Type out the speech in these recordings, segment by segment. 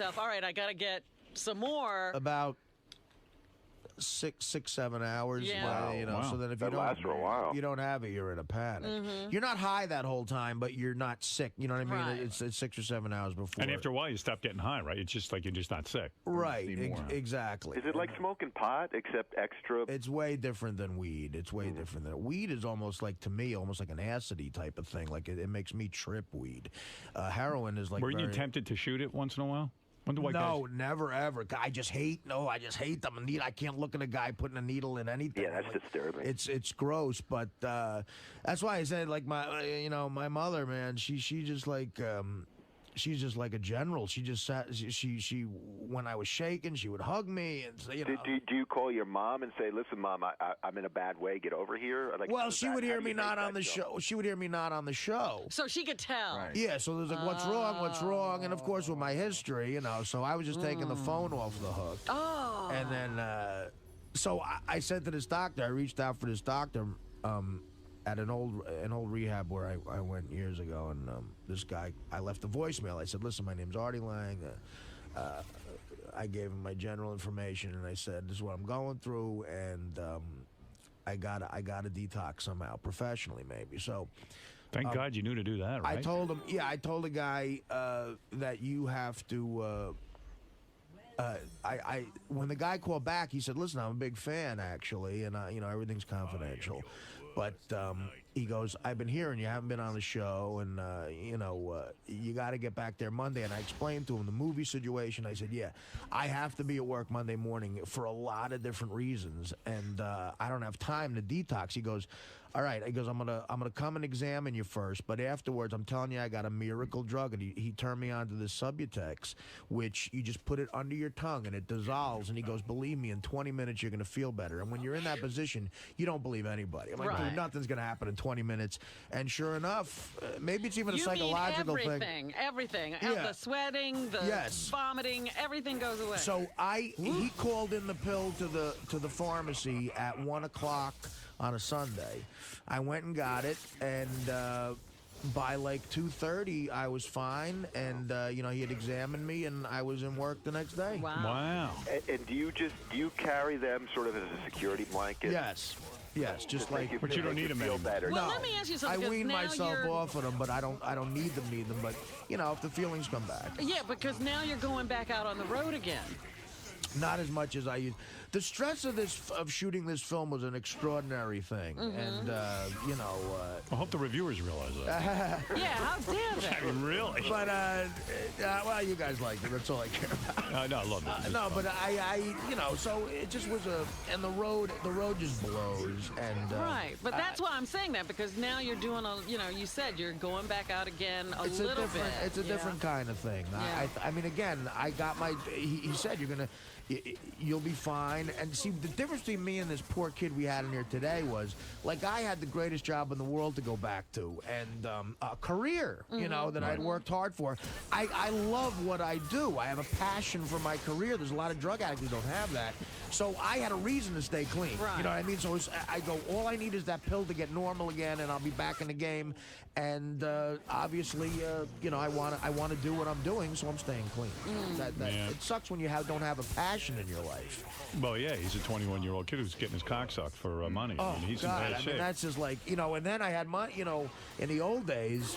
All right, I got to get some more. About 7 hours. Yeah. Wow. So then if That lasts for a while. you don't have it, you're in a panic. You're not high that whole time, but you're not sick. You know what I mean? Right. It's 6 or 7 hours before. And after a while, you stop getting high, right? It's just like you're just not sick. Right. Anymore. Exactly. Is it like smoking pot, except extra? It's way different than weed. It's way different than weed. Is almost like, to me, almost like an acidy type of thing. Like it makes me trip. Weed. Heroin is like. Weren't you tempted to shoot it once in a while? No, never ever. I just hate them. I can't look at a guy putting a needle in anything. Yeah, that's disturbing. It's gross, but that's why I said, like, my mother, man, she's just like she's just like a general. She just sat. She when I was shaking, she would hug me and say, Do you call your mom and say, "Listen, Mom, I'm in a bad way. Get over here"? Like, well, she would hear me not on the show. She would hear me not on the show. So she could tell. Right. Yeah, so there's like, what's wrong? And of course, with my history, so I was just taking the phone off the hook. Oh. And then, so I said to this doctor, I reached out for this doctor at an old rehab where I went years ago, and this guy, I left a voicemail. I said, listen, my name's Artie Lang. I gave him my general information, and I said, this is what I'm going through, and I gotta detox somehow, professionally maybe. So Thank God you knew to do that, right? I told him, I told the guy that you have to. When the guy called back, he said, "Listen, I'm a big fan, actually, and everything's confidential." But he goes, "I've been hearing you haven't been on the show, and you got to get back there Monday." And I explained to him the movie situation. I said, "Yeah, I have to be at work Monday morning for a lot of different reasons, and I don't have time to detox." He goes, "All right." He goes, "I'm gonna come and examine you first, but afterwards, I'm telling you, I got a miracle drug." And he turned me on to this Subutex, which you just put it under your tongue and it dissolves. And he goes, "Believe me, in 20 minutes you're gonna feel better." And when you're in that position, you don't believe anybody. I'm like, Right. dude, nothing's gonna happen in 20 minutes. And sure enough, maybe it's even a psychological thing. Everything. Yeah. The sweating, the vomiting, everything goes away. So he called in the pill to the pharmacy at 1:00 on a Sunday. I went and got it, and by like 2:30, I was fine, and he had examined me, and I was in work the next day. Wow. And do you carry them sort of as a security blanket? Yes, just like. But you don't need them feel anymore. better. Well, No, let me ask you something. I wean now myself off of them, but I don't need them. But if the feelings come back, Yeah, because now you're going back out on the road again. not as much as I used. The stress of shooting this film was an extraordinary thing, and I hope the reviewers realize that. Yeah, how dare they? Really? But well, you guys liked it. That's all I care about. No, I love it. No, but so it just was and the road just blows, and Right, but that's why I'm saying that, because now you're doing you said you're going back out again a little bit. It's a different kind of thing. Yeah. I mean, again, I got my. He said you'll be fine. And see, the difference between me and this poor kid we had in here today was, like, I had the greatest job in the world to go back to, and a career, that I'd worked hard for. I love what I do. I have a passion for my career. There's a lot of drug addicts who don't have that. So I had a reason to stay clean. Right. You know what I mean? So I go, all I need is that pill to get normal again, and I'll be back in the game. And obviously, I want to do what I'm doing, so I'm staying clean. It sucks when you don't have a passion in your life. Well, yeah, he's a 21-year-old kid who's getting his cock sucked for money. Oh, he's God. in bad shape. That's just like, and then I had money, in the old days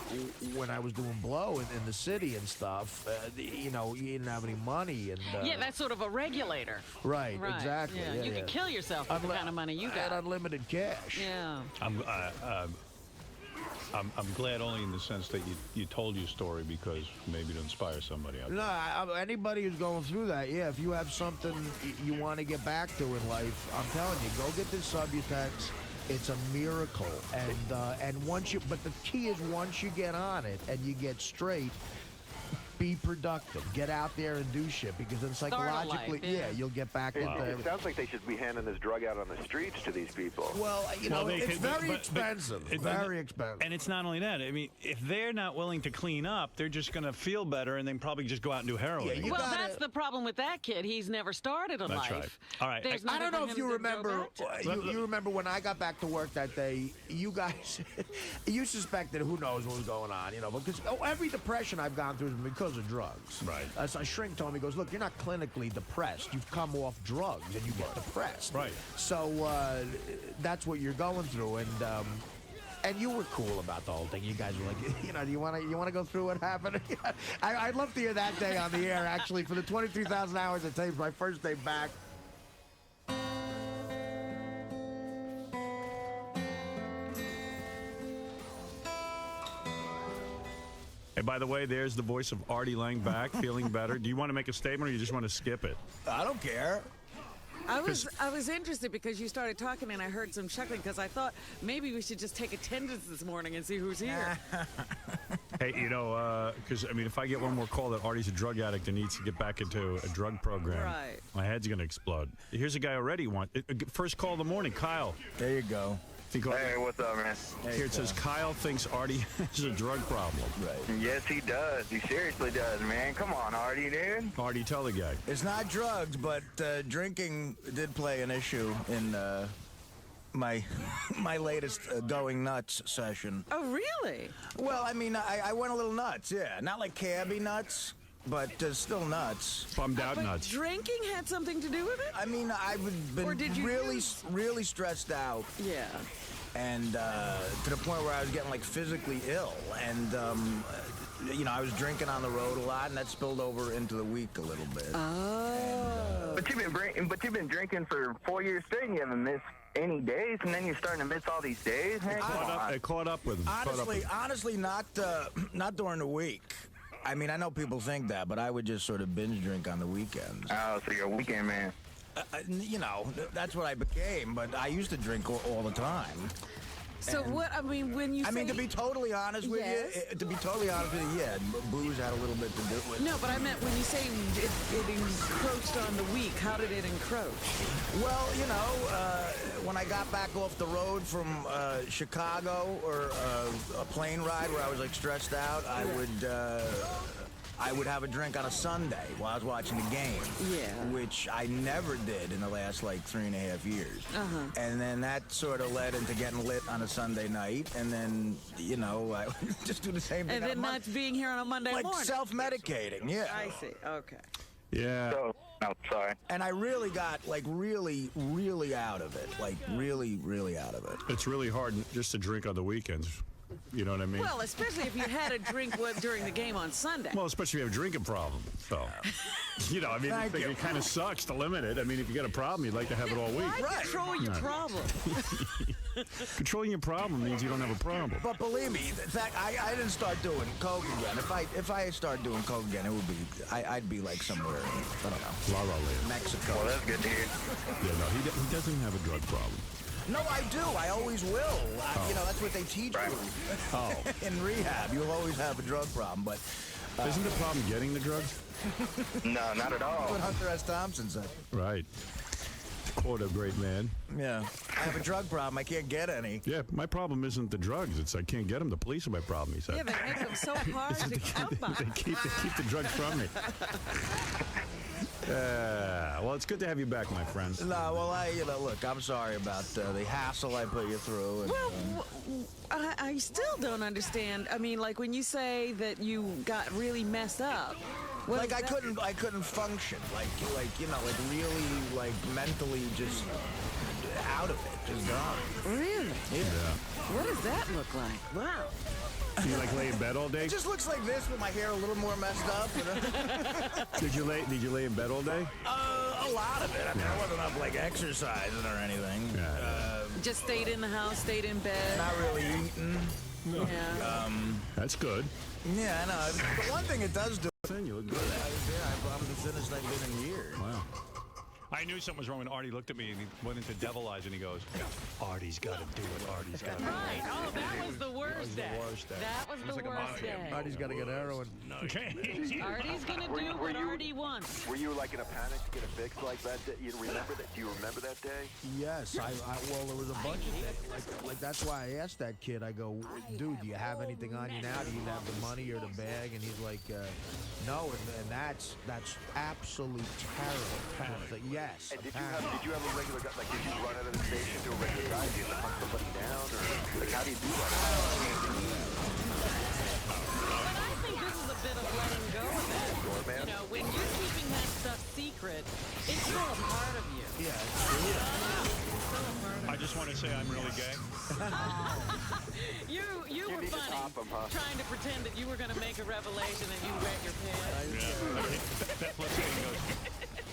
when I was doing blow in the city and stuff, you didn't have any money. And yeah, that's sort of a regulator. Right, exactly. Yeah, you can kill yourself with the kind of money you got. I had unlimited cash. Yeah. I'm glad only in the sense that you told your story because maybe to inspire somebody out there. No, anybody who's going through that, if you have something you want to get back to in life, I'm telling you, go get this Subutex. It's a miracle, and but the key is once you get on it and you get straight, be productive. Get out there and do shit, because then psychologically, you'll get back into it. It sounds like they should be handing this drug out on the streets to these people. Well, it's very expensive. Very expensive. And it's not only that. I mean, if they're not willing to clean up, they're just going to feel better and then probably just go out and do heroin. Yeah, that's the problem with that kid. He's never started a life. That's right. All right. I don't know if you remember. You remember when I got back to work that day? You guys, you suspected who knows what was going on, because every depression I've gone through has been because because of drugs. Right. As a shrink told me, he goes, look, you're not clinically depressed. You've come off drugs and you get depressed. Right. So that's what you're going through, and you were cool about the whole thing. You guys were like, you know, do you want to go through what happened? I'd love to hear that day on the air. Actually, for the 23,000 hours it takes, my first day back. Hey, by the way, there's the voice of Artie Lang back, feeling better. Do you want to make a statement, or you just want to skip it? I don't care. I was interested because you started talking and I heard some chuckling because I thought maybe we should just take attendance this morning and see who's here. Hey, you know, because, I mean, if I get one more call that Artie's a drug addict and needs to get back into a drug program, Right. my head's going to explode. Here's a guy already first call of the morning, Kyle. There you go. Hey, what's up, man? Here it says Kyle thinks Artie has a drug problem. Right. Yes, he does. He seriously does, man. Come on, Artie, dude. Artie, tell the guy. It's not drugs, but drinking did play an issue in my latest going nuts session. Oh, really? Well, I mean, I went a little nuts, yeah. Not like cabbie nuts, but still nuts. Bummed out But nuts. drinking had something to do with it? I mean, I've Or been did you really, use- really stressed out. Yeah. And to the point where I was getting like physically ill, and you know, I was drinking on the road a lot, and that spilled over into the week a little bit. Oh. But you've been drinking for 4 years straight, and you haven't missed any days, and then you're starting to miss all these days. Man, come on. It caught up with him. Honestly, not during the week. I mean, I know people think that, but I would just sort of binge drink on the weekends. Oh, so you're a weekend man. You know, that's what I became, but I used to drink all the time. So what, I mean, when you I say... mean, to be totally honest with you, yeah, booze had a little bit to do with it. No, but I meant when you say it encroached on the week, how did it encroach? Well, you know, when I got back off the road from Chicago or a plane ride where I was like stressed out, I would have a drink on a Sunday while I was watching the game. Yeah. Which I never did in the last like 3.5 years. And then that sort of led into getting lit on a Sunday night, and then, you know, I would just do the same thing And on a then Monday. not being here on a Monday Like morning. self-medicating, yeah. I see. Okay. Yeah. So, no, sorry. And I really got like really, really out of it. Like really, really out of it. It's really hard just to drink on the weekends. You know what I mean? Well, especially if you had a drink during the game on Sunday. Well, especially if you have a drinking problem. So, you know, I mean, Thank you. it kind of sucks to limit it. I mean, if you got a problem, you'd like to have it all week. Why control your problem? Controlling your problem means you don't have a problem. But believe me, in fact, I didn't start doing coke again. If I start doing coke again, it would be I'd be like somewhere in, I don't know, La La Land. Mexico. Well, that's good to hear. Yeah, no, he doesn't have a drug problem. No, I do. I always will. You know, that's what they teach you Oh. in rehab. You'll always have a drug problem. But Isn't the problem getting the drugs? No, not at all. what Hunter S. Thompson said. Right. To quote a great man. Yeah, I have a drug problem. I can't get any. Yeah, my problem isn't the drugs. It's I can't get them. The police are my problem, he said. Yeah, they make them so hard to come by. They keep the drugs from me. Well, it's good to have you back, my friends. No, well, look, I'm sorry about the hassle I put you through. And, Well, I still don't understand. I mean, like when you say that you got really messed up. what like is I that? couldn't function. Like you know, like really, like mentally just out of it, just gone. Really? Yeah. What does that look like? Wow. You like lay in bed all day? It just looks like this with my hair a little more messed up. You know? Did you lay in bed all day? A lot of it. I mean, I wasn't up like exercising or anything. Just stayed in the house, stayed in bed. Not really eating. Yeah. That's good. Yeah, I know. But one thing it does do. You look good. I'm the thinnest I've been in years. Wow. I knew something was wrong when Artie looked at me and he went into devil eyes and he goes, Artie's got to do what Artie's got to do. Right. Oh, that was the worst day. That was the worst day. Artie's got to get heroin. Artie's gonna do what Artie wants. Were you like in a panic to get a fix like that? You remember that? Do you remember that day? Yes, well, there was a bunch of things. Like that's why I asked that kid. I go, dude, do you have anything on you now? Do you have the money or the bag? And he's like, no. And that's absolute terror. Yes. And did you have a regular guy? Like, did you run out of the station to a regular guy? Did you hunt somebody down, or like how do you do that? But I think this is a bit of letting go. anymore, man. You know, when you're keeping that stuff secret, it's still a part of you. Yeah, it's true. It's still a part of I just want to say I'm really gay. you. You were need to funny, top 'em, huh? trying to pretend that you were going to make a revelation and you wet your pants. Yeah. Beth looks at me and goes,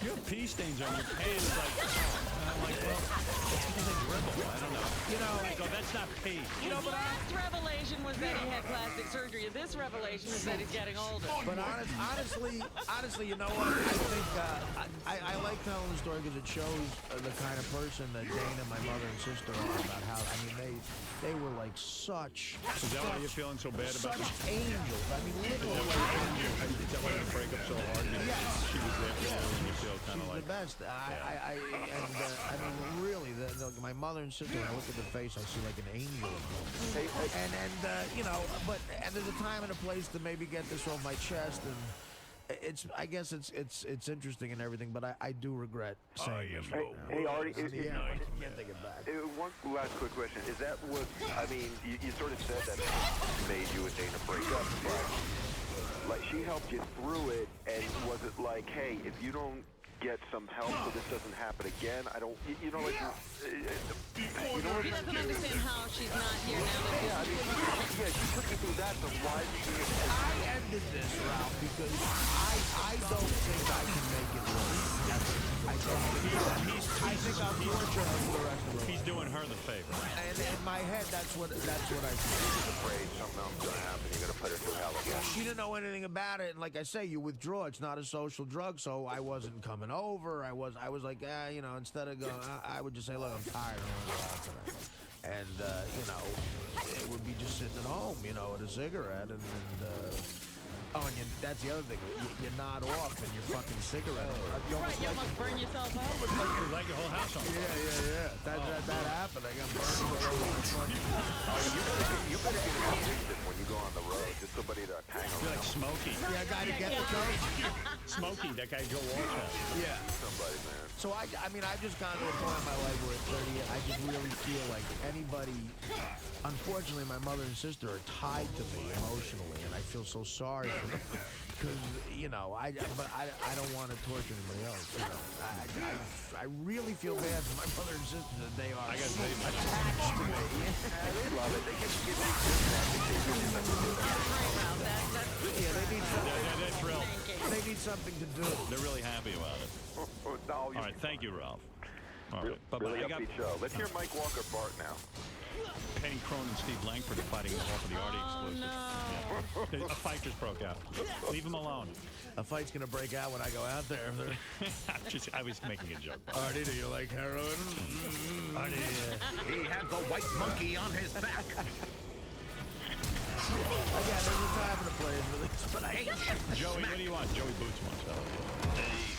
"You have pee stains on your pants." And I'm like, well, it's because I dribble. I don't know. You know, I go, that's not pee. His last revelation was that he had plastic surgery. This revelation is that he's getting older. but honestly, you know what? I think I like telling the story because it shows the kind of person that Dana, my mother and sister are. About how they were like such. Is that why you're feeling so bad about Such it? angels. I mean, Is literally. that why you break up so hard? Because she was there for you and you feel kind She's of like... the best. I mean, really, my mother and sister. When I look at the face, I see like an angel. And there's a time and a place to maybe get this off my chest, and I guess it's interesting and everything, but I do regret saying this. Hey, Artie, Yeah, I can't take it back. one last quick question. Is that what, I mean, you sort of said that made you and Dana break up, but like she helped you through it, and was it like, hey, if you don't get some help so this doesn't happen again, I don't, you know, like, He doesn't understand how she's not here now that yeah, she took you through that, so why did you I ended this, Ralph, because I don't think I can make it work. I think I'll torture her for the rest of her He's life. doing her the favor. And in my head, that's what I think. afraid something else is going to happen, you're going to put her through hell again? She didn't know anything about it, and like I say, you withdraw. It's not a social drug, so I wasn't coming over. I was like, you know, instead of going, I would just say, look, I'm tired. I want to go out tonight. And you know, it would be just sitting at home, you know, with a cigarette, and and that's the other thing. You nod off and your fucking cigarette. You right, you almost burn yourself out. You light your whole house on fire. Yeah. That happened. I got burned all over my fucking. You better get a assistant when you go on the road, just somebody to hang You're around. like Smokey. Yeah, guy to get the coach. Smokey, that guy Joe Walsh has. Yeah. Somebody, man. So I mean, I've just gotten to a point in my life where at 30, I just really feel like anybody. Unfortunately, my mother and sister are tied to me emotionally, and I feel so sorry for them because you know, I don't want to torture anybody else. You know, I really feel bad for my mother and sister that they are attached to me. They love it. They get Yeah, they need something. They're thrilled. They need something to do. They're really happy about it. No, All right, thank you, Ralph. All right, bye-bye. really I got upbeat show. Let's hear Mike Walker bark now. Penny Crone and Steve Langford are fighting off of the Artie exclusive. Yeah. A fight just broke out. Leave him alone. A fight's gonna break out when I go out there. I was making a joke. Artie, do you like heroin? Artie, He had the white monkey on his back. Again, there's a time and a place for this, but I hate Joey, what do you want? Joey Boots wants.